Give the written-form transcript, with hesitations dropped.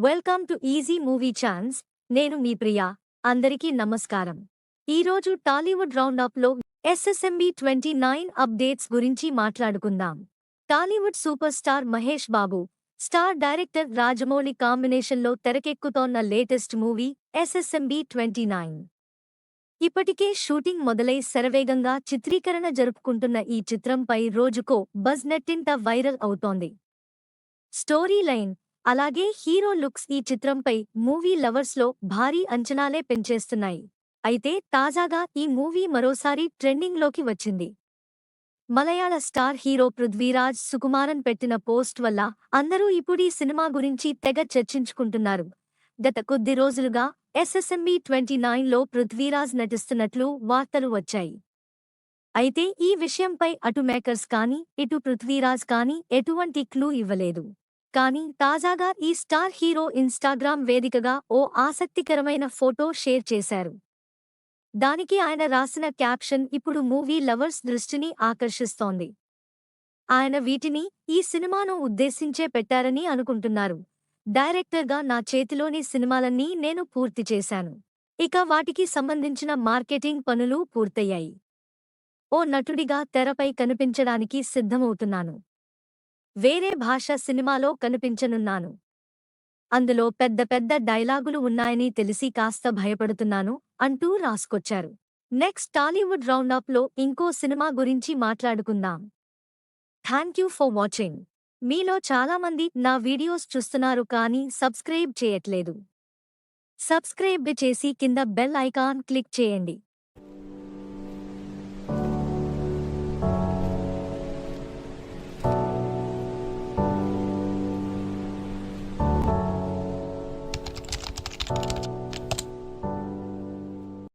Welcome to easy movie chance. నేను మీ ప్రియా. అందరికీ నమస్కారం. ఈరోజు టాలీవుడ్ రౌండప్లో ఎస్ఎస్ఎంబీ 29 అప్డేట్స్ గురించి మాట్లాడుకుందాం. Tollywood super star Mahesh Babu, star director Rajamouli కాంబినేషన్లో తెరకెక్కుతోన్న లేటెస్ట్ మూవీ ఎస్ఎస్ఎంబీ 29. ఇప్పటికే షూటింగ్ మొదలై శరవేగంగా చిత్రీకరణ జరుపుకుంటున్న ఈ చిత్రంపై రోజుకో బజ్ నెట్టింట వైరల్ అవుతోంది. స్టోరీ లైన్, అలాగే హీరో లుక్స్ ఈ చిత్రంపై మూవీ లవర్స్లో భారీ అంచనాలే పెంచేస్తున్నాయి. అయితే తాజాగా ఈ మూవీ మరోసారి ట్రెండింగ్లోకి వచ్చింది. మలయాళ స్టార్ హీరో పృథ్వీరాజ్ సుకుమారన్ పెట్టిన పోస్ట్ వల్ల అందరూ ఇప్పుడీ సినిమా గురించి తెగ చర్చించుకుంటున్నారు. గత కొద్ది రోజులుగా ఎస్ఎస్ఎంబీ 29లో పృథ్వీరాజ్ నటిస్తున్నట్లు వార్తలు వచ్చాయి. అయితే ఈ విషయంపై అటు మేకర్స్ కానీ ఇటు పృథ్వీరాజ్ కానీ ఎటువంటి క్లూ ఇవ్వలేదు. కానీ తాజాగా ఈ స్టార్ హీరో ఇన్స్టాగ్రామ్ వేదికగా ఓ ఆసక్తికరమైన ఫోటో షేర్ చేశారు. దానికి ఆయన రాసిన క్యాప్షన్ ఇప్పుడు మూవీ లవర్స్ దృష్టిని ఆకర్షిస్తోంది. ఆయన వీటిని ఈ సినిమాను ఉద్దేశించే పెట్టారని అనుకుంటున్నారు. డైరెక్టర్గా నా చేతిలోని సినిమాలన్నీ నేను పూర్తి చేశాను. ఇక వాటికి సంబంధించిన మార్కెటింగ్ పనులు పూర్తయ్యాయి. ఓ నటుడిగా తెరపై కనిపించడానికి సిద్ధమవుతున్నాను. వేరే భాష సినిమాలో కనిపించనున్నాను. అందులో పెద్ద పెద్ద డైలాగులు ఉన్నాయని తెలిసి కాస్త భయపడుతున్నాను అంటూ రాసుకొచ్చారు. నెక్స్ట్ టాలీవుడ్ రౌండప్లో ఇంకో సినిమా గురించి మాట్లాడుకుందాం. Thank you for watching. మీలో చాలామంది నా వీడియోస్ చూస్తున్నారు కానీ సబ్స్క్రైబ్ చేయట్లేదు. సబ్స్క్రైబ్ చేసి కింద బెల్ ఐకాన్ క్లిక్ చేయండి.